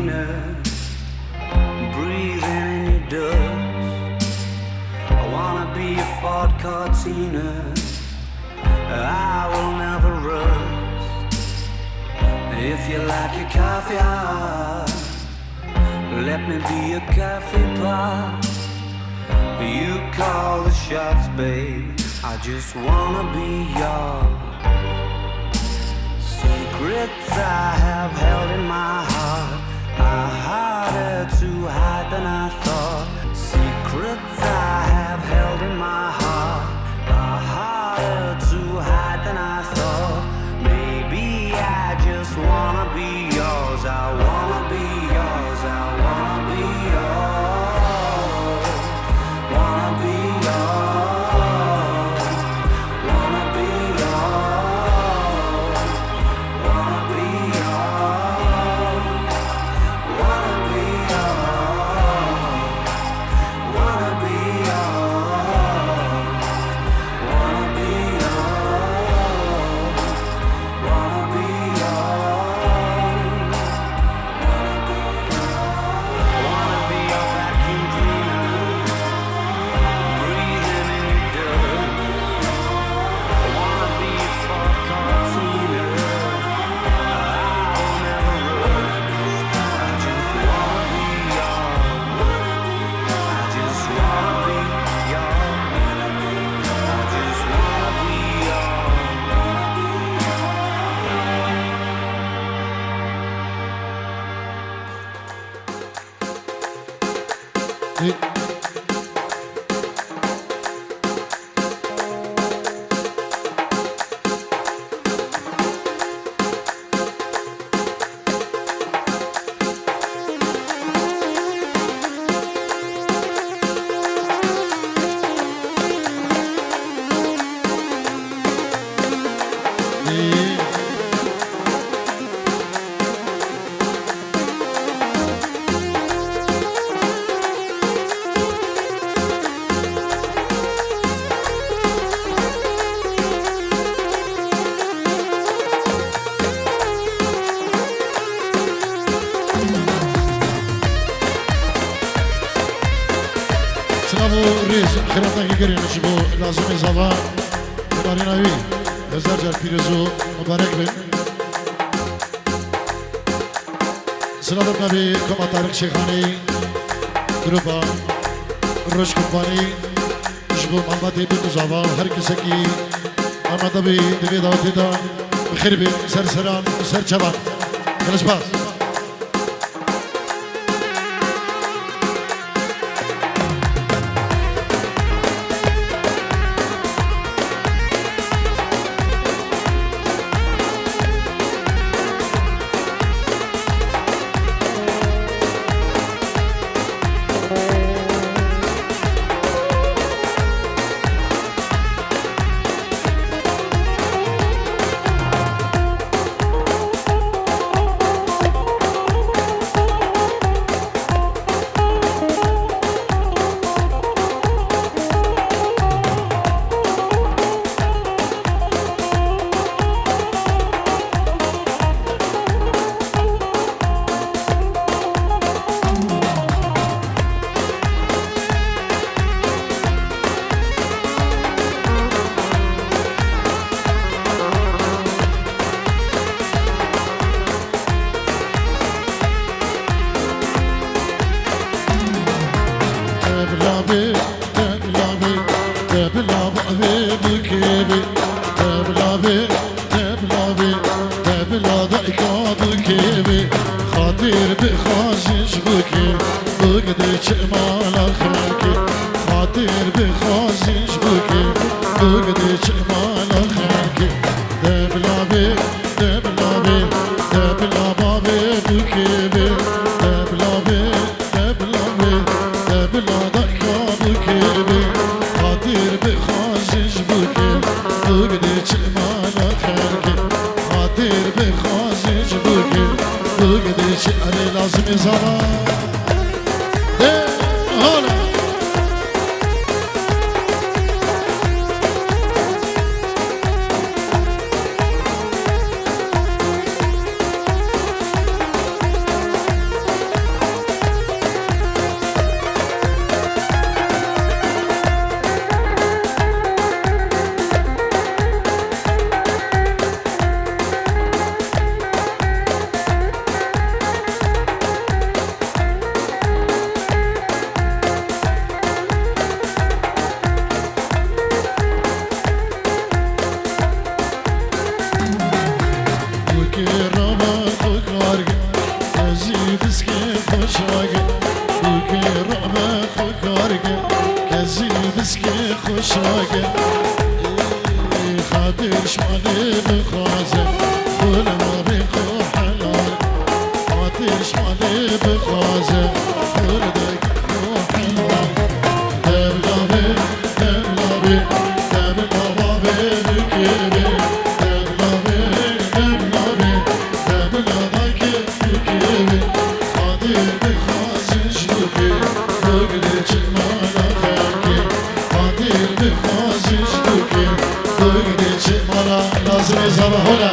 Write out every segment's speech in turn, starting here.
cleaner, breathing in your dust. I wanna be a Ford Cortina, I will never rust. If you like your coffee hot, let me be a coffee pot. You call the shots, babe, I just wanna be yours. Secrets I have held in my heart are harder to hide than I thought. Secrets I have held in my heart are harder to hide than I thought. Maybe I just wanna be yours. I wanna be yours. I wanna be yours. Wanna be yours. Wanna be yours. Wanna be yours. Wanna be yours. Wanna be yours. Wanna be yours. Wanna be yours. Wanna be your vacuum cleaner, breathing in your dirt. Wanna be a Ford Cortina, I will never run. I just wanna be yours. I just wanna be yours. I just wanna be سلامو ریز خیراتن که گرین شبو لازم زوا کناری نوی هزار جار پیرزو مبارک بین سلام نبی کما تارک شیخانی گروپا روش کمپانی شبو محمدی بیتو زوا هر کسی کی محمد بی دوی دعوتی دان بخیر بین سر سران سر چوان خلص باز لازم زمان بسكي خوشاقي بوكي رعبة خكارقي كزي بسكي خوشاقي خاطر شمالي بخازي كل ما بيخو حلال خاطر شمالي بخازي كل دقيقو حلال دبلابي دبلابي دبلابي بكيبي دبلابي دبلابي دبلابي بكيبي خاطر بخازي شلوكي فقدي جمالا خلقي خاطر بخازي شلوكي فقدي جمالا لازم يزهر هنا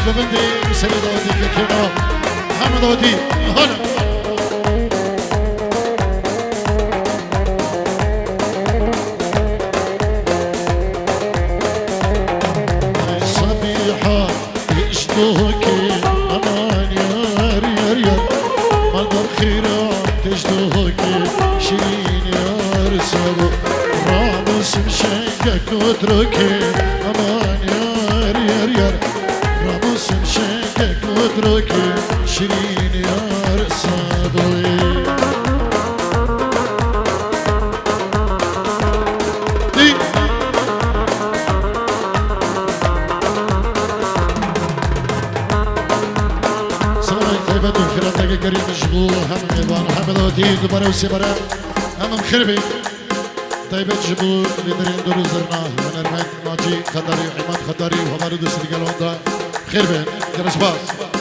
Govindy, Sevedo, Dikino, محمد ودي هلا صبيحة يشتوكي أمان يار يار يار مالدار خيرات تشتوكي شيرين يار سابو راموس مشنقك وتركي أمان يار يار يار راموس مشنقك وتركي شيرين يار سابو قريب مشغول هم ميبان هم دوتي دوباره وسيبره هم مخربي طيبة جبور اللي درين دور زرنا ونرمك ناجي خضري وحماد خضري وهمارو دوسري قالون دا خربين كرش باز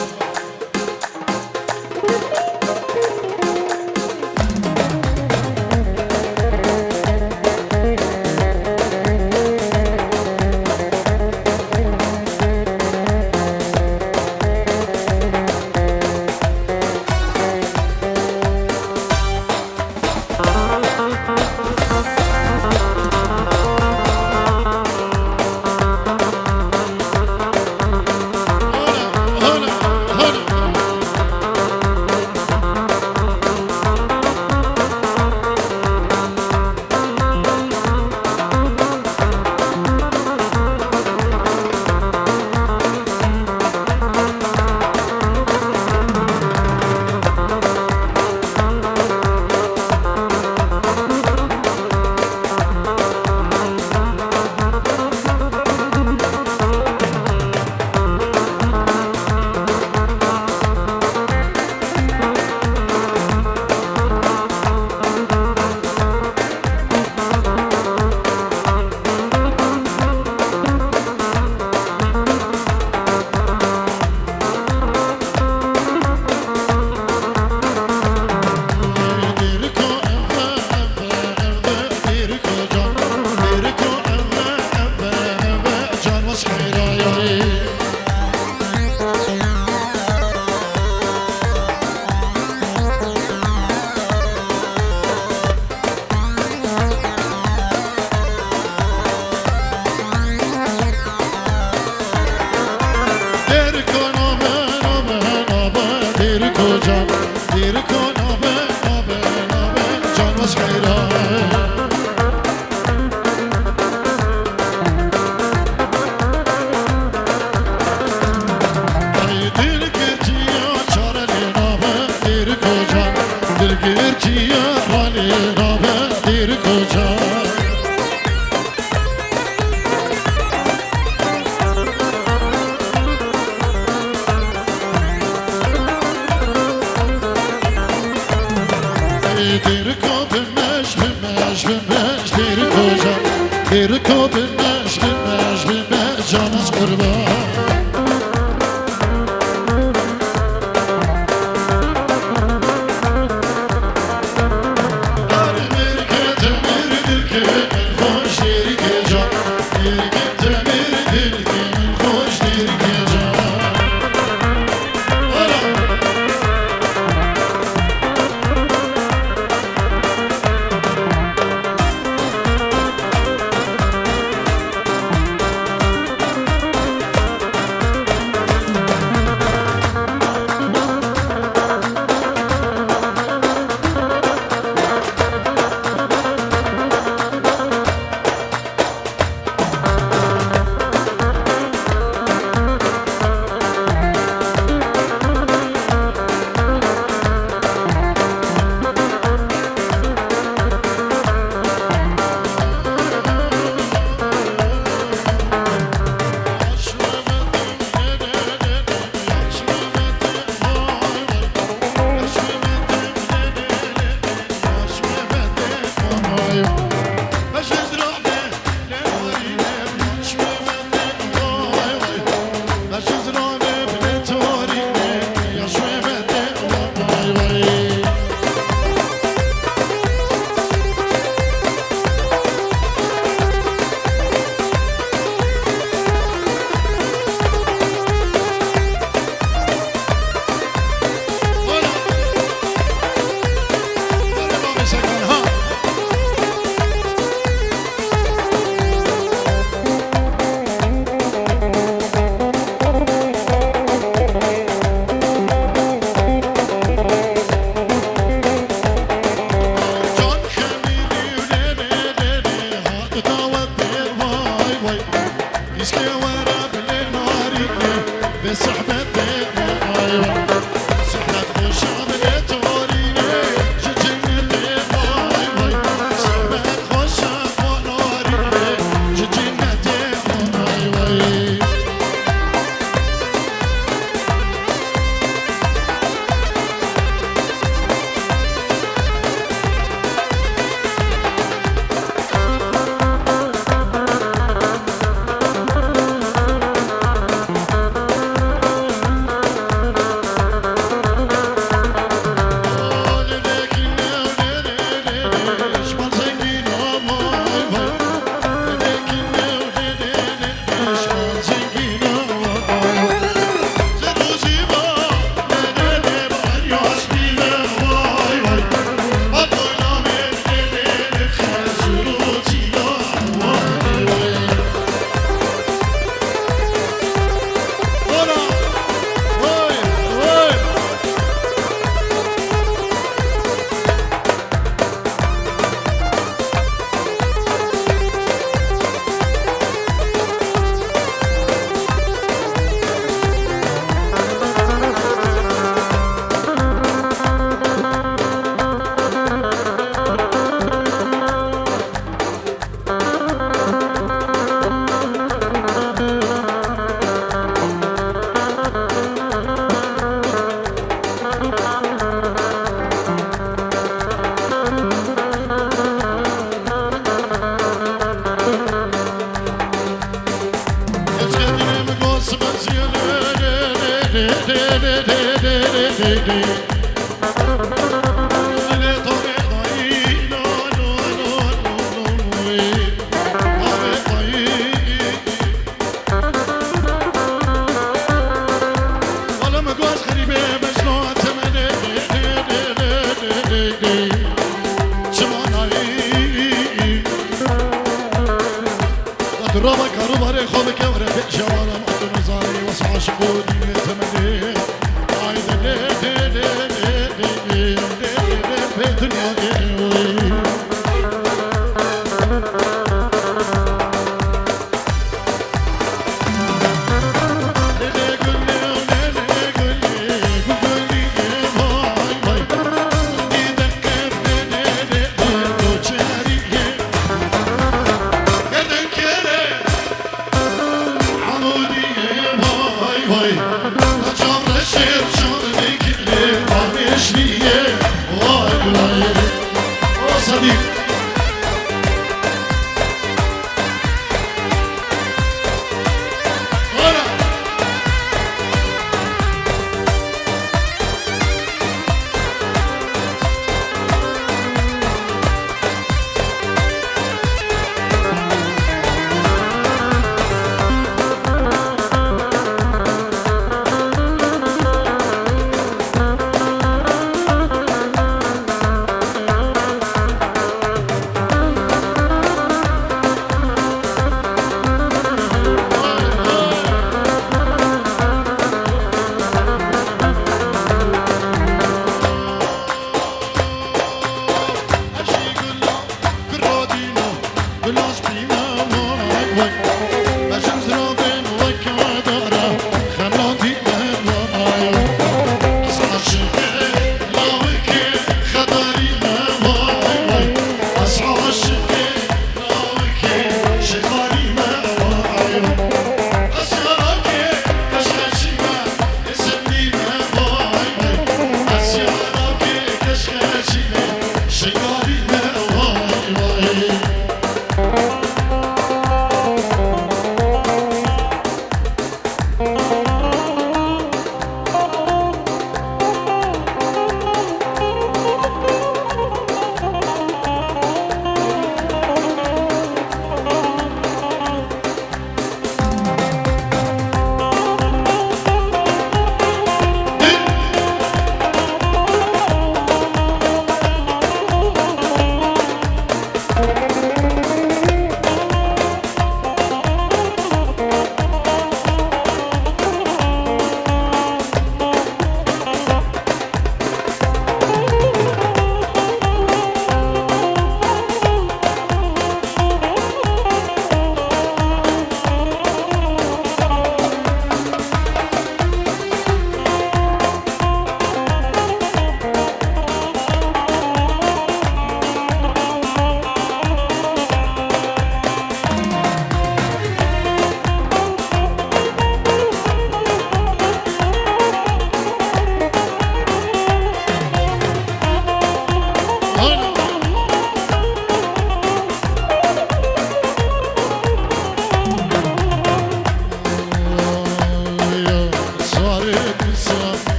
رابا كارو باري خوبك يا ورا جوالا ما نزاري وسع شقودي تمني عايز الدنيا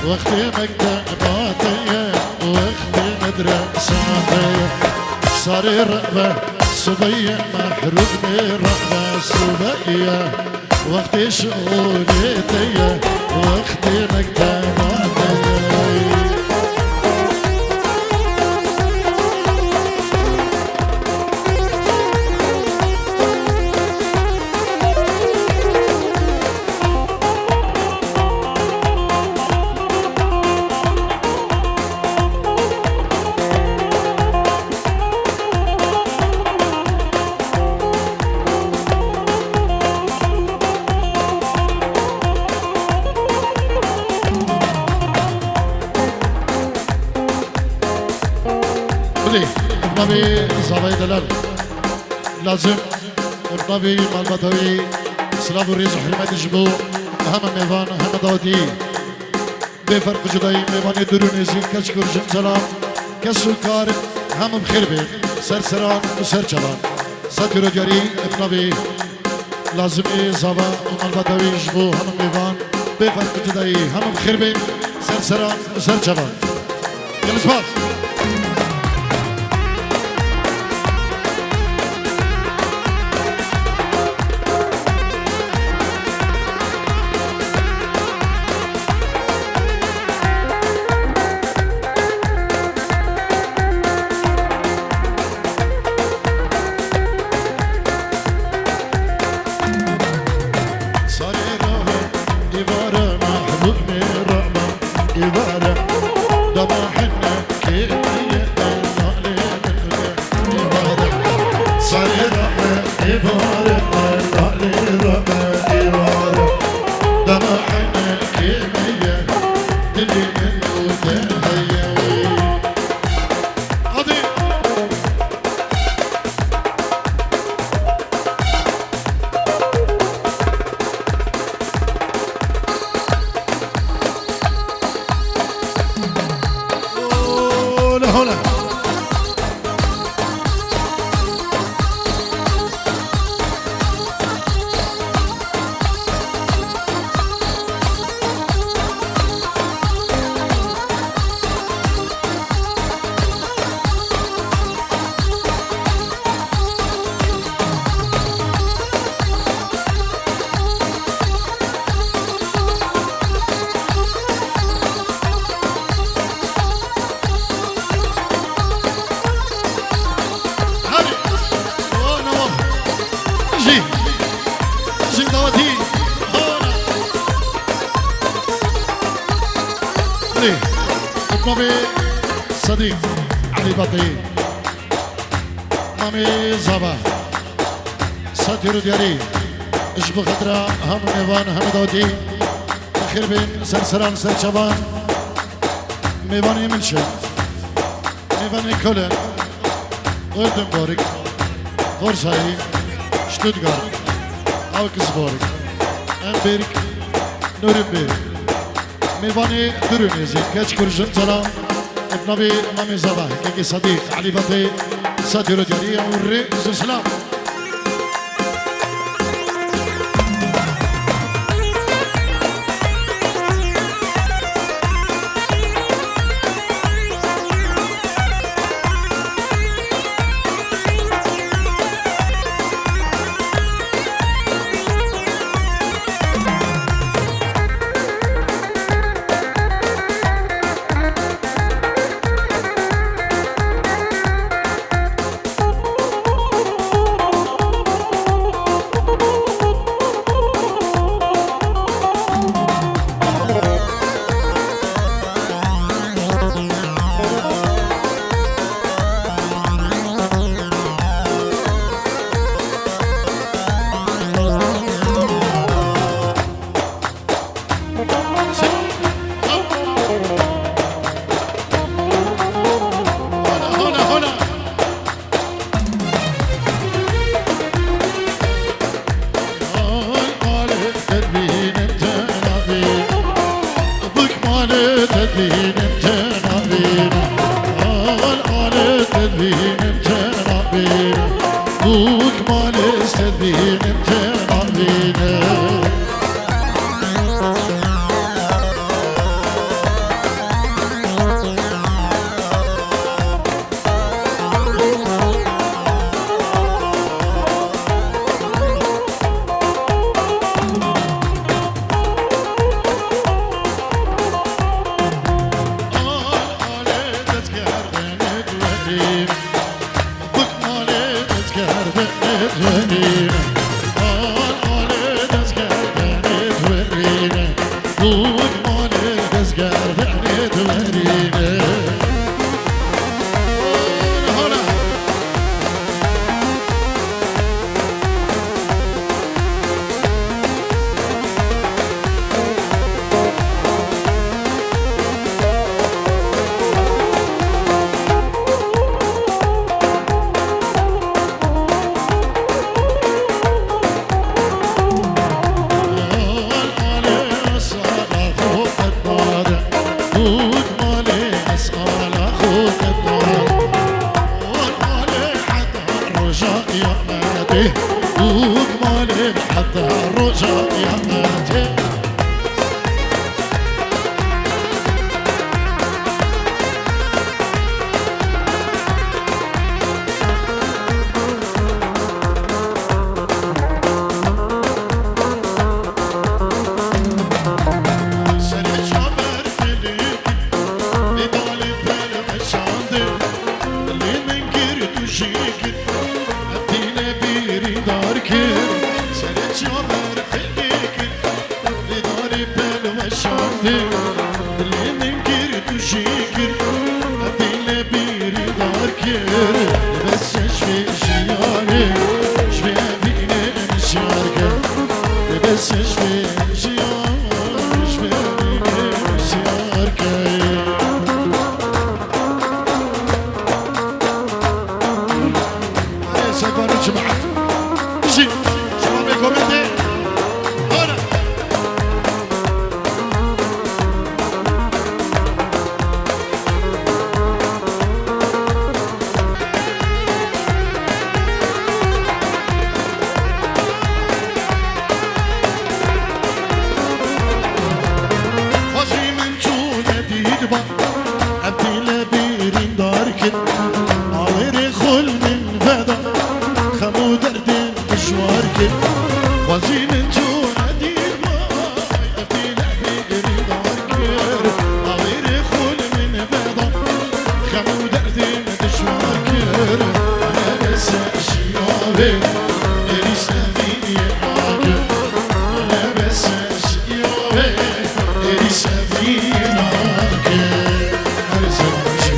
وقتي مكتباتي وقتي مدرساتي صار الرقبة صبية محروق بالرقبة صبية وقتي شؤونيتي وقتي مكتباتي بلي ابنبي زاوية دلال لازم ابنبي مالباتوي سلاف الريز وحرمات جبو هم ميفان هم داودي بفرق جداي ميفان درون زين كشكر جنزلام كسوكار هم بخير بي سرسران وسرچلان ساتيرو جاري ابنبي لازم زاوا مالباتوي جبو هم ميفان بفرق جداي هم بخير بي سرسران وسرچلان جلس باز صديق علي بطي مامي زابا ساتيرو دياري اجب خضرا هم ميوان هم دودي خير بين سرسران سرشبان ميوان يمنشن ميوان كولن اردنبورg غورساي شتوتغارت اوكسبورg امبرg نورنبرg ميواني درونيزي كاش كرجن سلام ابنبي مامي زبا كيكي صديق علي بطي ساتيرو جارية وري سلام geri Bes şeşvi şiyari Şvi bine şarkı Bes şeşvi şiyari Şvi bine şarkı سكون جمعة شي شباب الكوميدي هنا خوشی من چون دید با عبدی لبیرین دارکن آوری خل من فدا خمو دردن دشوار کن خوشی من چون دید با عبدی لبیرین دارکن آوری خل من فدا خمو دردن دشوار کن انا بس شیابه اریس نبینی آگه انا بس شیابه اریس نبینی آگه هر زمانشی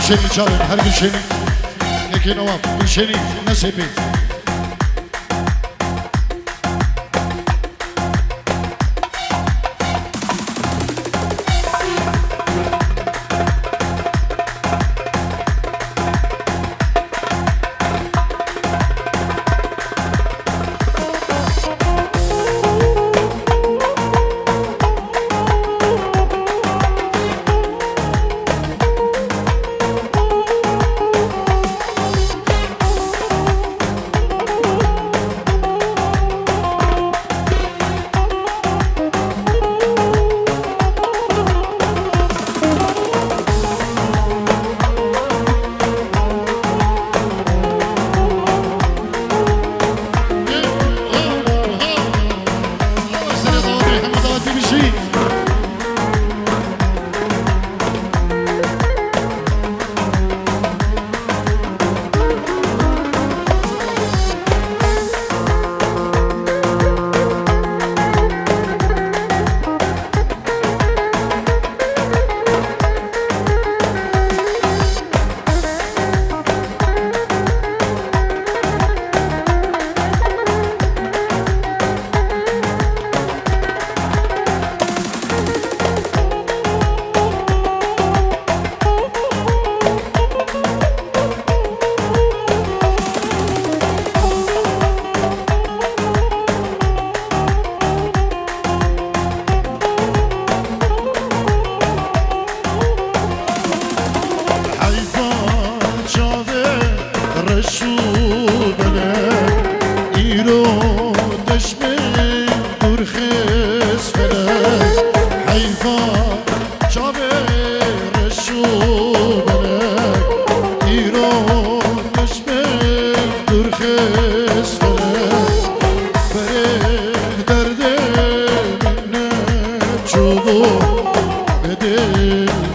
Gülşen'i çalın, her Gülşen'i. Ekin Ovap, Gülşen'i nasibi.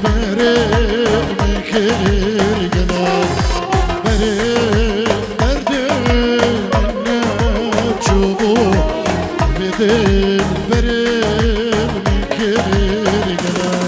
برم کر گلم برم دردم نچوبو بدل برم کر گلم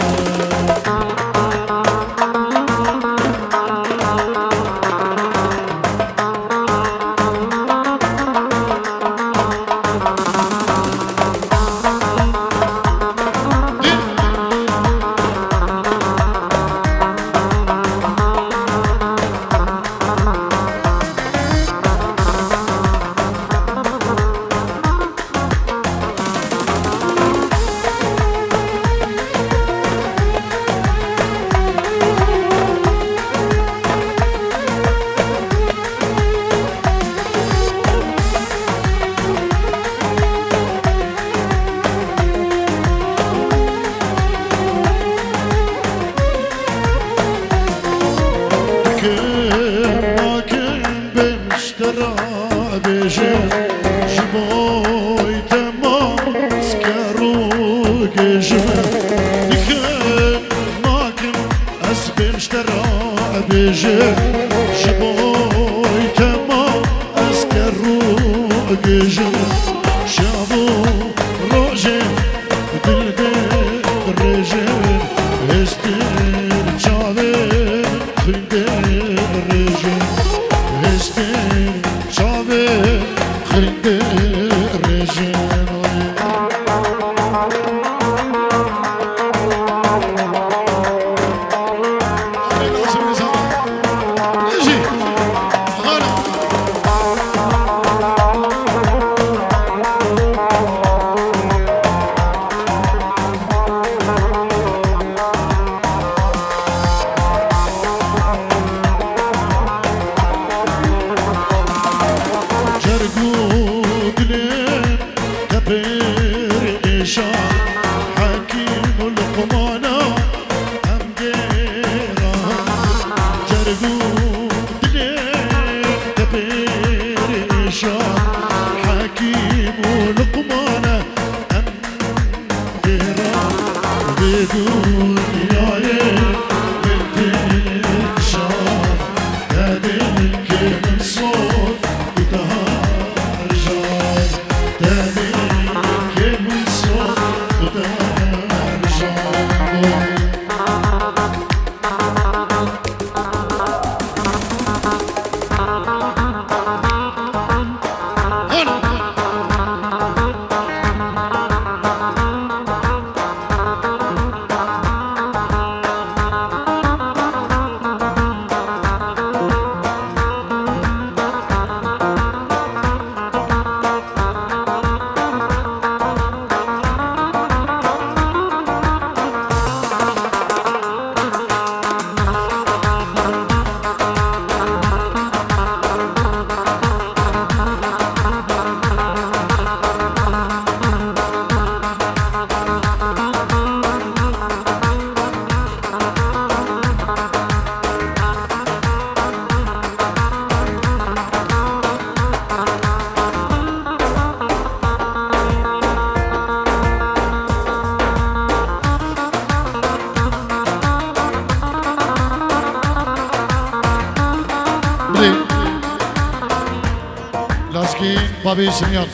بابی سمیان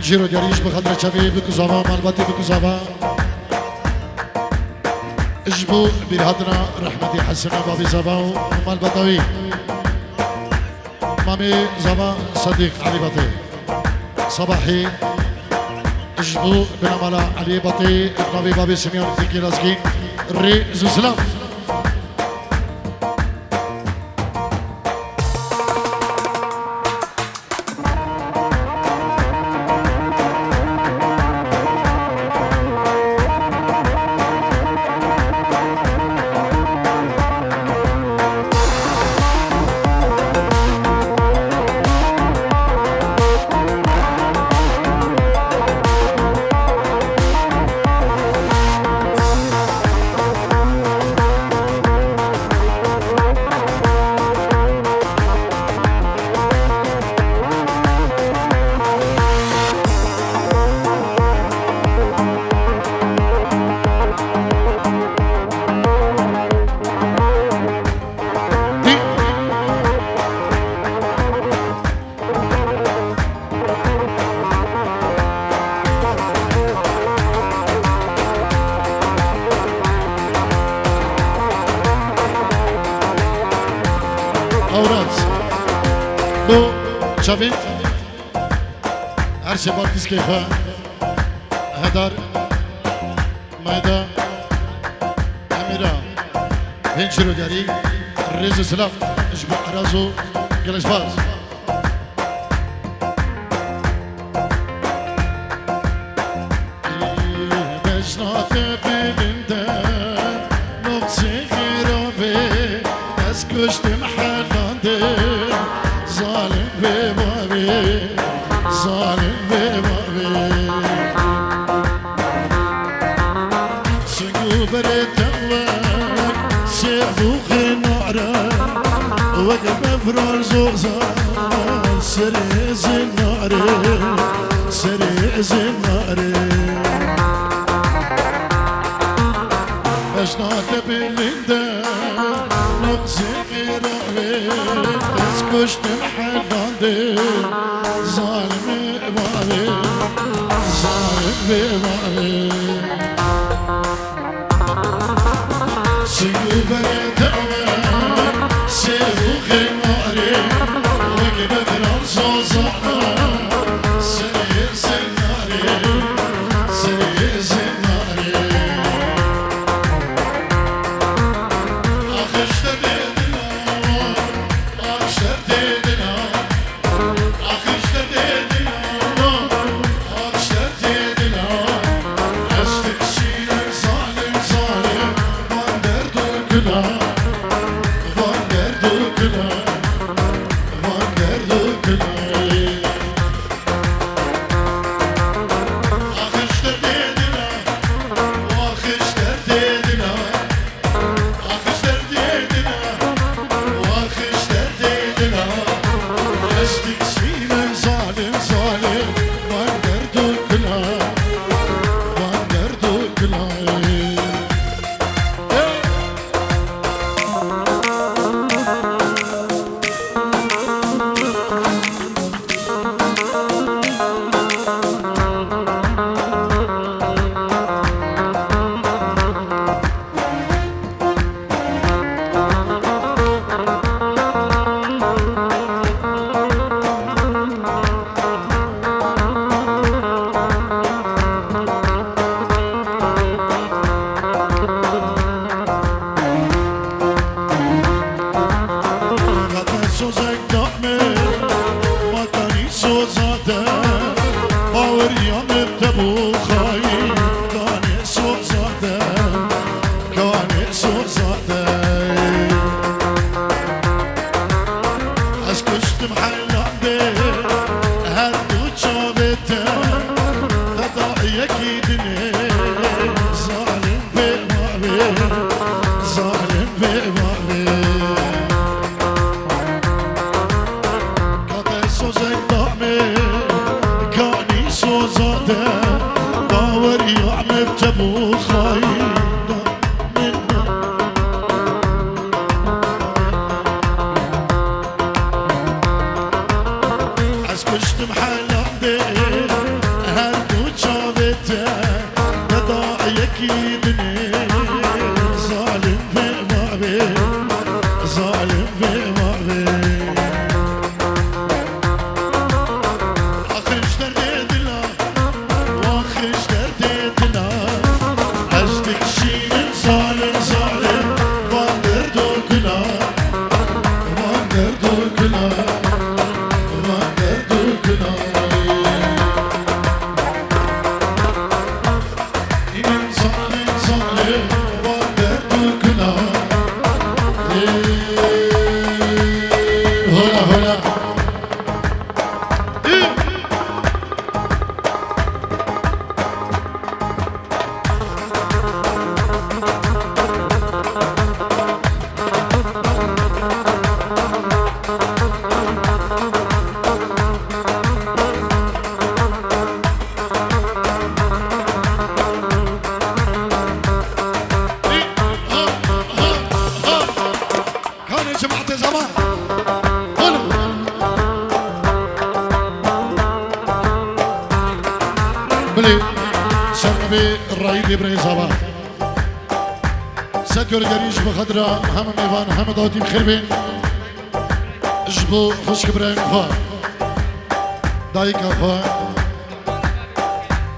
جیرو دیاریش بخاطر چوی بکوزاوا مالباتی بکوزاوا اجبو بیرهادنا رحمتی حسنا بابی زاوا و مالباتاوی مامي زاوا صديق علي بطي صباحي اجبو بنامالا علي بطي ابنابي بابي سميان ذكي لازقين ري زوزلام چاوین هر سه بار دیسکی خواه هدار مایدا امیرا پنج رو داری ریز سلام اجبا ارازو گلش باز بجنات بلنده نقصی خیرابه از کشتم حلانده ظالم به بابی ظالم به بابی سنگو برتوک سیبوخ ناره وقت بفرار زوزان سری زناره سری زناره بجنات بلنده نقصی خیرابه از کشتم حلانده ظالم بابي ظالم بابي سيو بريتوان سيو خماري وقب فرنسا زعما سري زناري سري زناري آخشت دیدنا آخشت دیدنا آخشت دیدنا آخشت دیدنا هستک شیر ظالم ظالم وان درد و گناه وان درد و گناه وان درد و گناه آخشت دیدنا آخشت دیدنا آخشت دیدنا آخشت دیدنا هستك شينا ظالم ظالم وان دردو كلا وان دردو كلا قطع سوزك دقمه مطاني سوزاده باوريام بتبو خاين كاني سوزاده كاني سوزاده از کشتم حلاده هر دو چاوته خطا یکی دنه ظالم به بابی ظالم به بابی قطع سوزك دعمه كاني سوزاده باوري عمر تبو خاين از کشتم حلاده هر دو چاوته ندا یکی دنه ظالم به بابی ظالم به بابی آخرش دردیدنا آخرش دردیدنا هستک شیرین ظالم ظالم وان درد و گناه وان درد و گناه وان درد و گناه این ظالم ظالم وان درد و گناه هلا هلا كان يا جماعة زمان هلا بلي شربي الرئيد إبراهيم زمان سكر جريش بخضرة هم ميوان هم داتيم خربين جبو خشك إبراهيم خان دایی کافا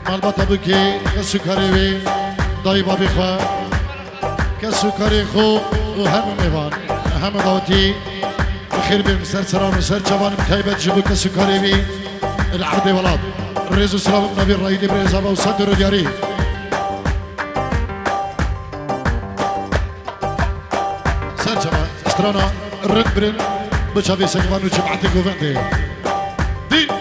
البته بکی که سکری وی دایی بابی خوا که سکری خو و همه میوان همه داوتی بخیر بیم سر سران و سر جوان تایبت جبو که سکری وی العرض ولاد رئيس السلام النبي الرئيس بريز ابو صدر الياري سانشما استرانا الرد برين بشافي سيغوانو جمعتي كوفندي دي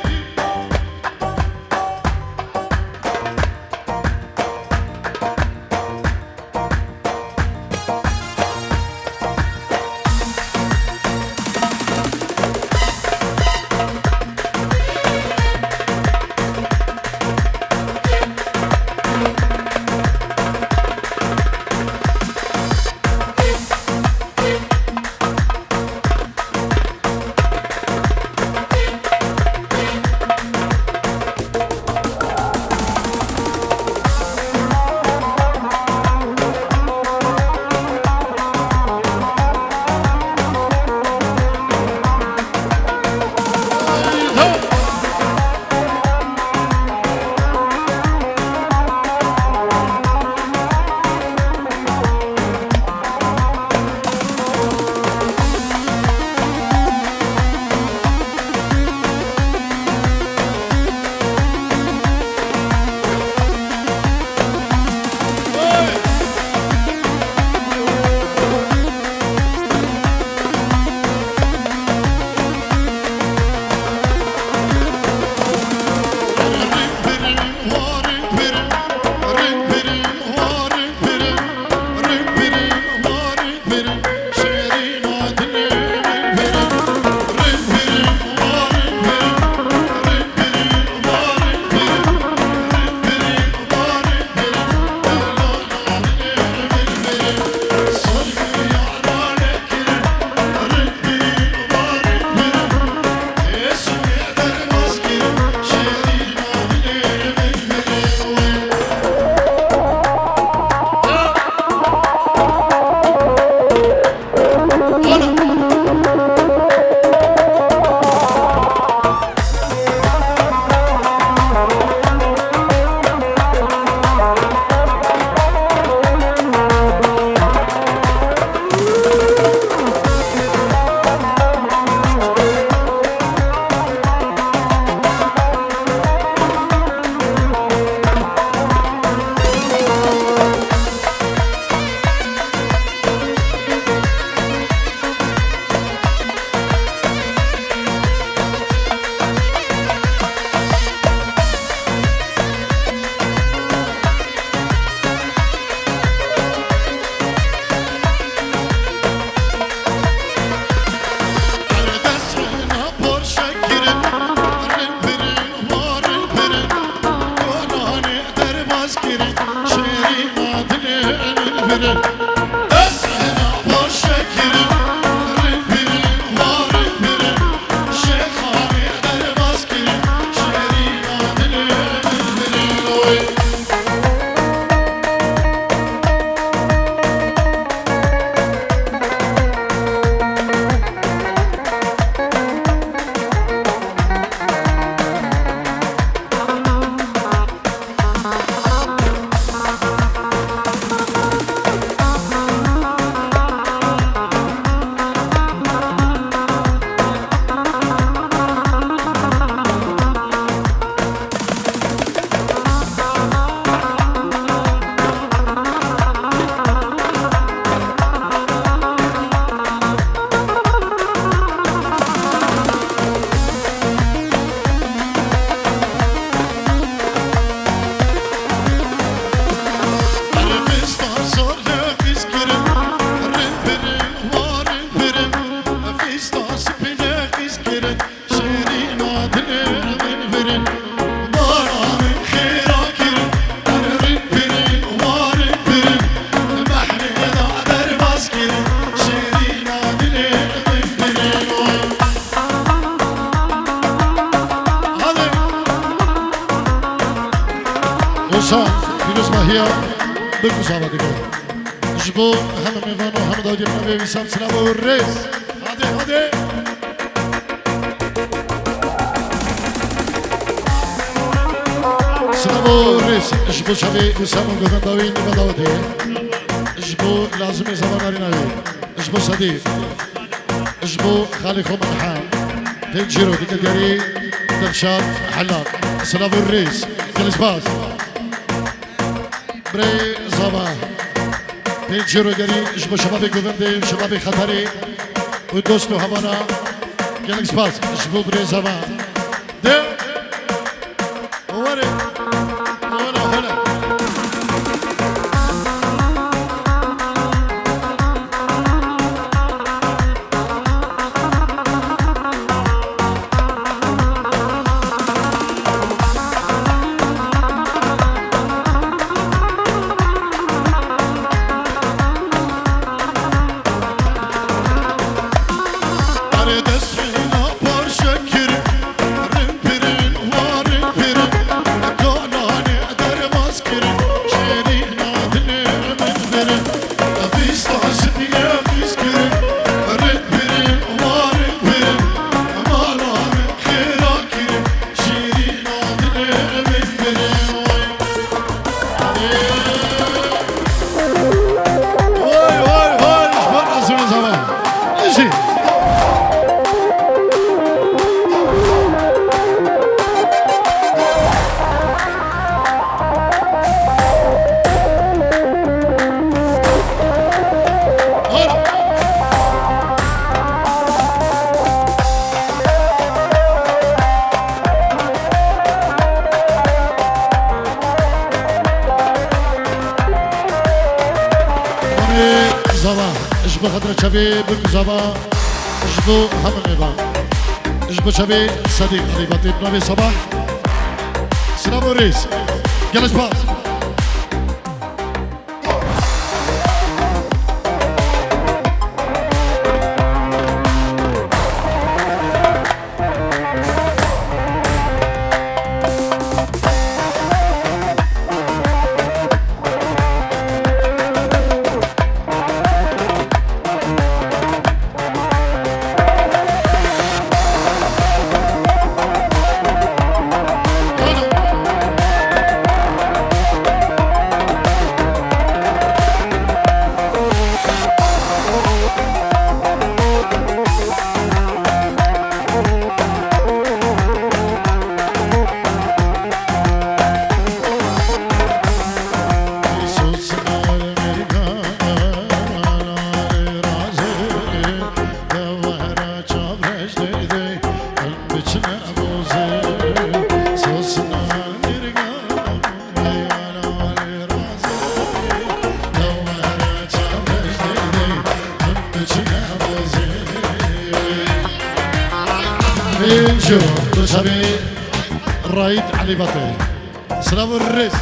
موسى فيروز ماهية بالمساواة ديكو جبو هم ميفانو هم داودي النبي وسام سلامة والريس هادي سلامو ريس جبو شبي وسامو قفن داوين بداوتي جبو لازم زمان ريناوي جبو صديق جبو خالي خو مدحان تنجيرو ديك دياري دنشاط حلاق سلامو الريس كالسباس بري زبا تنجيرو دياري جبو شبابي قفن شبابي خطري ودوستو هبانا كالسباس جبو بري زبا ده وري هلا شبي بكزابا جبو هم نبا جبو شبي صديق حبيبتي بنبي صباح سلام وريس جلس باس شو شبي رايد علي بطي سلام الرئيس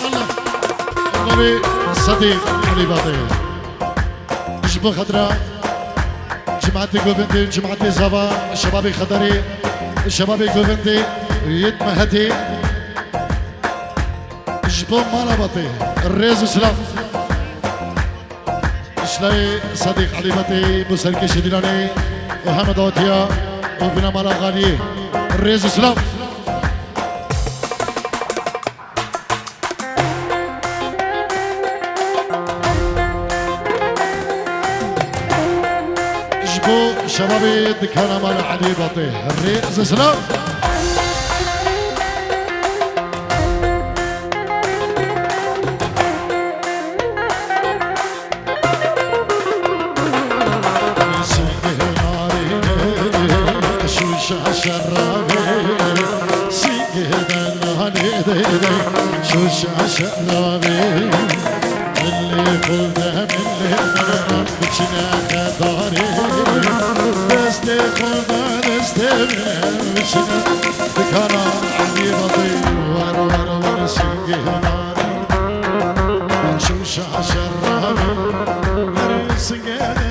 الله النبي صديق علي بطي جبو خضراء جماعتي قوفنتي جماعتي زبا شبابي خضري شبابي قوفنتي يتمهتي جبو مالا بطي الرئيس سلام شلاي صديق علي بطي بوسركي شديلاني وحمد اوتيا وبنا مالا غالي الرئيس سلام جبو شبابي دكانا مالا علي بطي الرئيس سلام شوش عشقنابي اللي خلده من اللي نرم بچنا خداري دستي خلده دستي من بچنا دكانا عندي بطي ور سنگي ناري شوش عشقنابي سنگي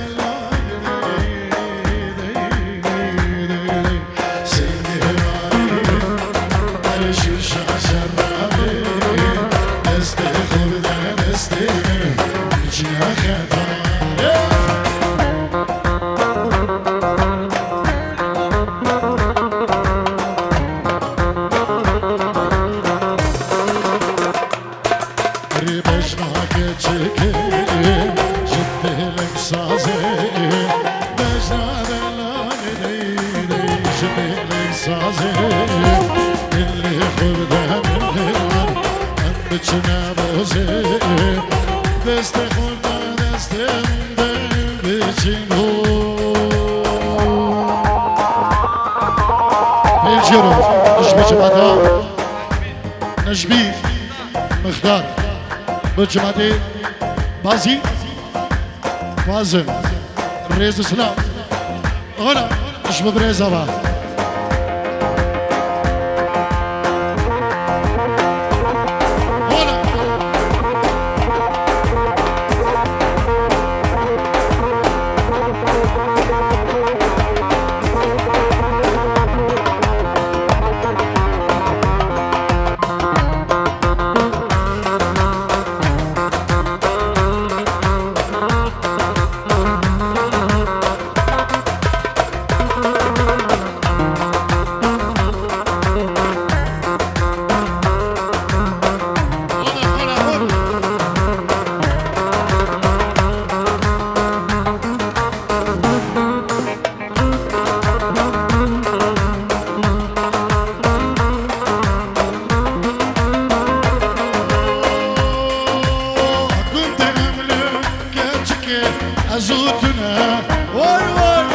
بری بجناک چکه جدیلک سازه بجنا دلانی دیدی جدیلک سازه اللي خورده من غیران من بچنه بازه دست خورده دستم دل بچینو بيجيرو نجبي جماعتها نجبي مختار بجماعتي بازي فازم ريز سلام هنا نجبي بريزة با هنا أزوتنا واي واي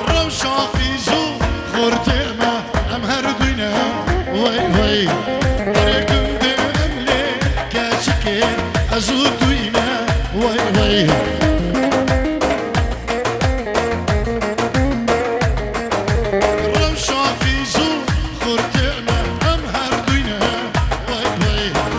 الروشة في زو خورتنا أم هردونا واي واي ركن دملي كاشكي أزوتنا واي واي الروشة في زو خورتنا أم هردونا واي واي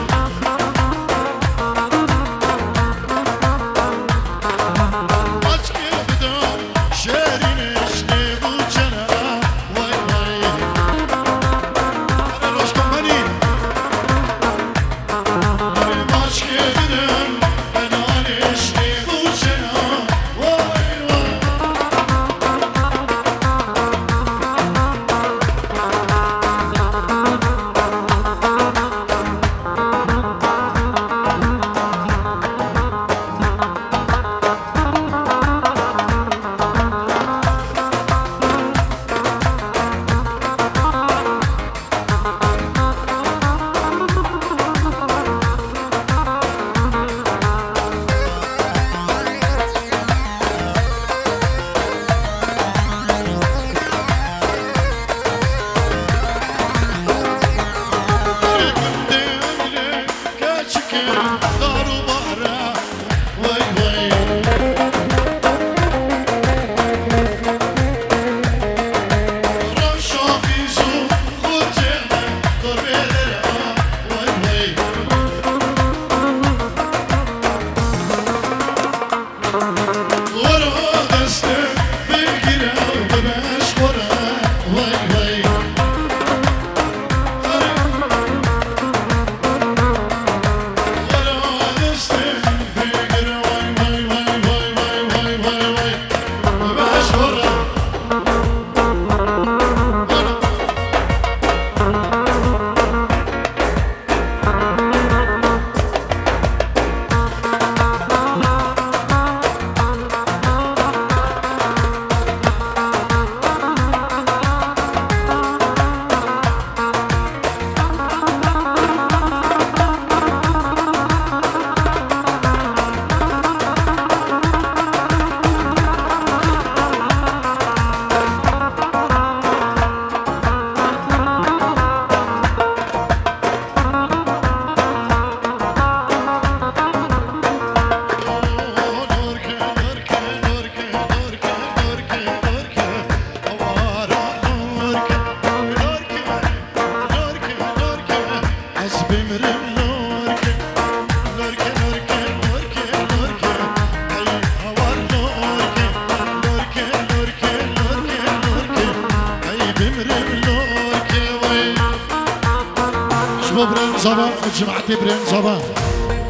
زمان جماعتي برين زمان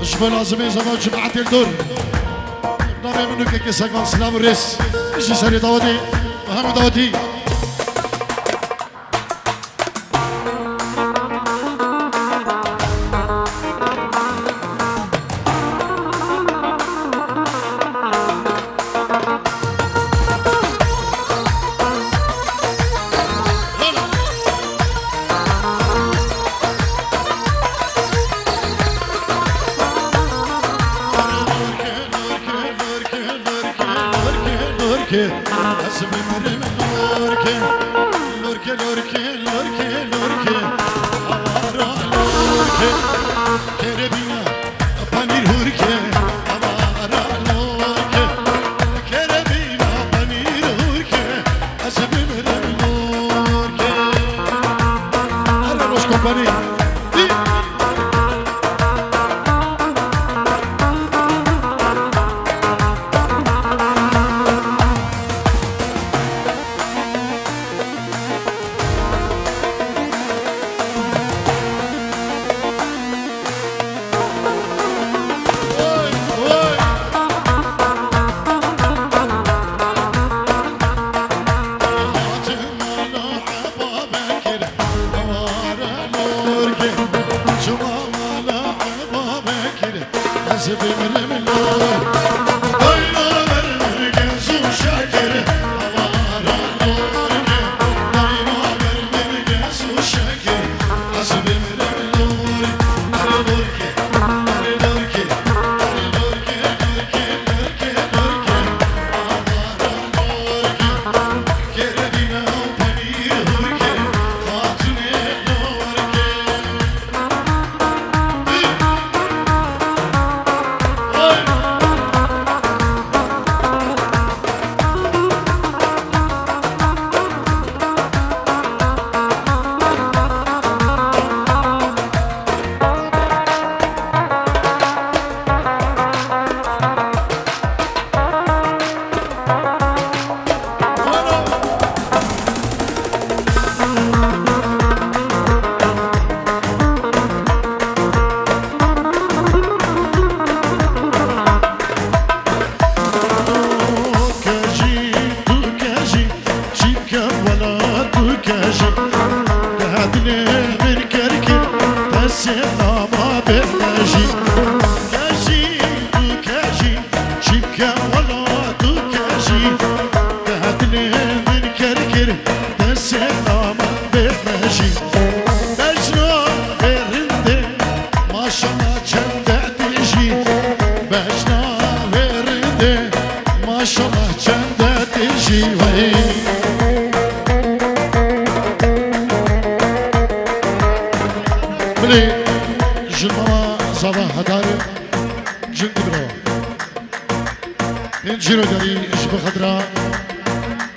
شبه لازمي زمان جماعتي الدور نامي منو كي ساقان سلام الرئيس اشي ساري داودي وهم داودي سبمرم لورکه لورکه لورکه لورکه لورکه آوارا لورکه کربینا پنیر هورکه آوارا لورکه کربینا پنیر هورکه سبمرم لورکه هلا روش کمپانی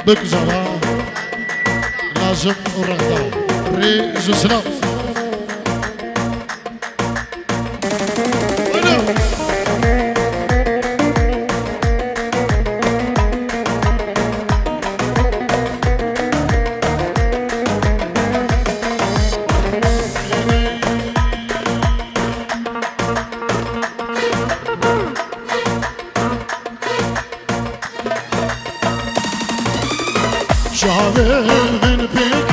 بكزارا لازم ورغدا ريزو سلام من بيك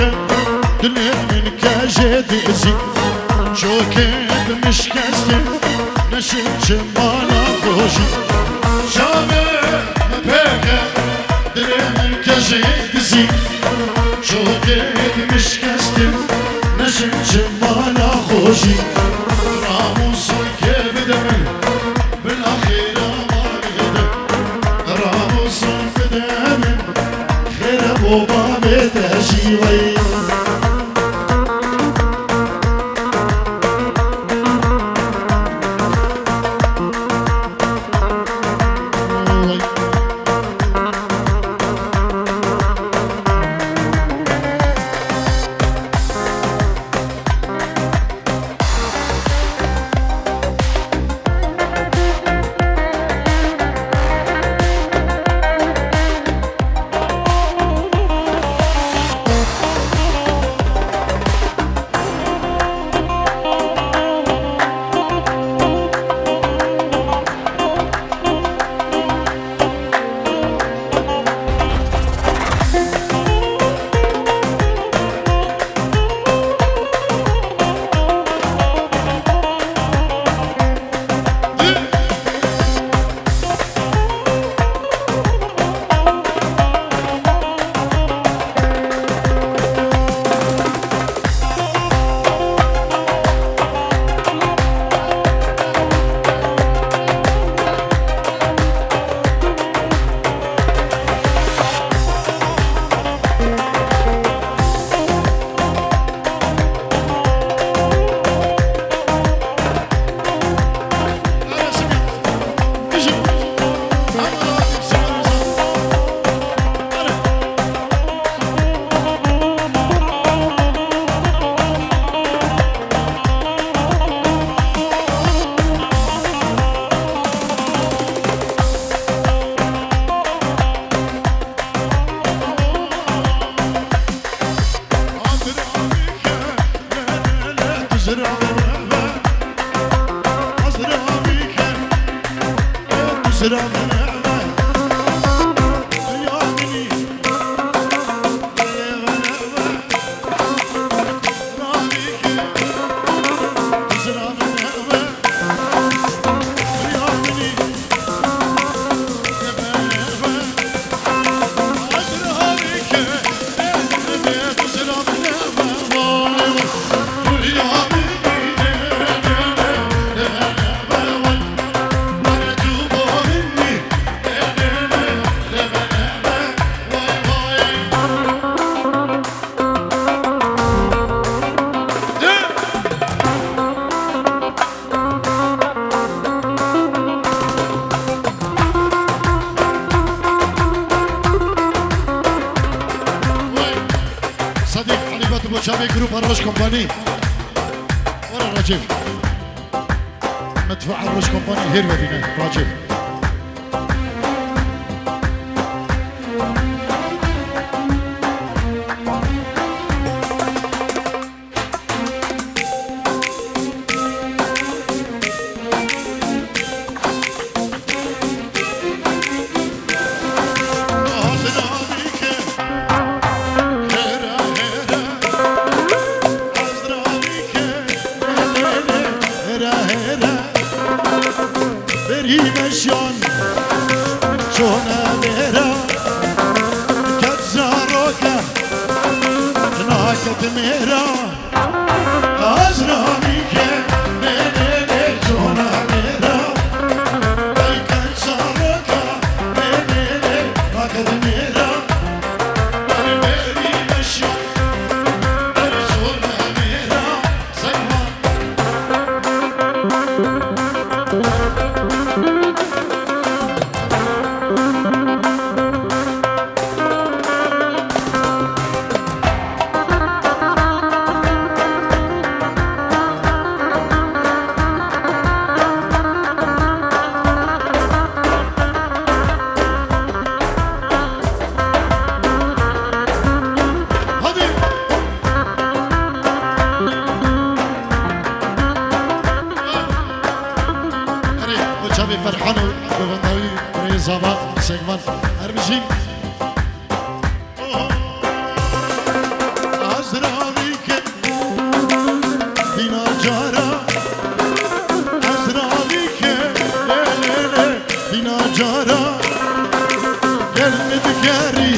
دنيا من كاجد زي شوكت مش كاستن نشم جمالا خوشي شامل من بيك دنيا من كاجد زي شوكت مش كاستن نشم جمالا خوشي راموسون كبدمن بالاخير ما بيدم راموسون بدمن وما بتشيوي صديق علي باتو بوشابي جروب الرش كومباني ورا راجيف مدفع الرش كومباني هير بينا راجيف Meşyan şona vera kazaroka naket mera azramike ne şona vera kazaroka ne naket mera beri meşyan şona vera sayma شبي فرحانو بغناوي ريزابا سيغمان هربشي أزرابيك دينا جارا أزرابيك دينا جارا gelmedi geri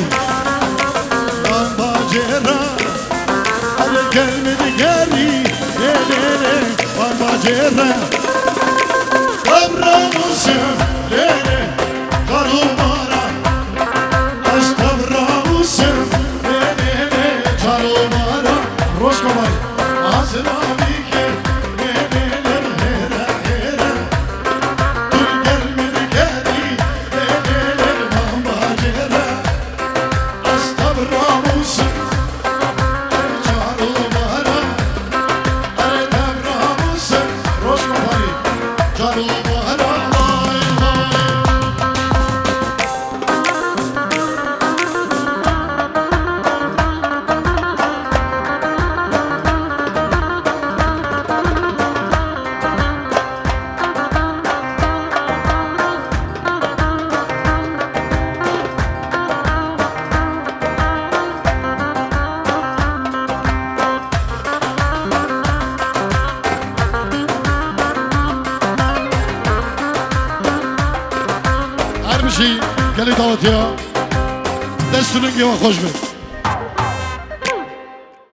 Bamba cera gelmedi geri Bamba cera Abramusum, lele, karumara Astabramusum, lele, karumara Roşkomay, azrabike, lele, hera, hera Dur gelmedi geri, lele, bambacera Astabramusum, karumara Astabramusum, Roşkomay, karumara هر بشي قال لي دعوت يا دستونك يا خوش بك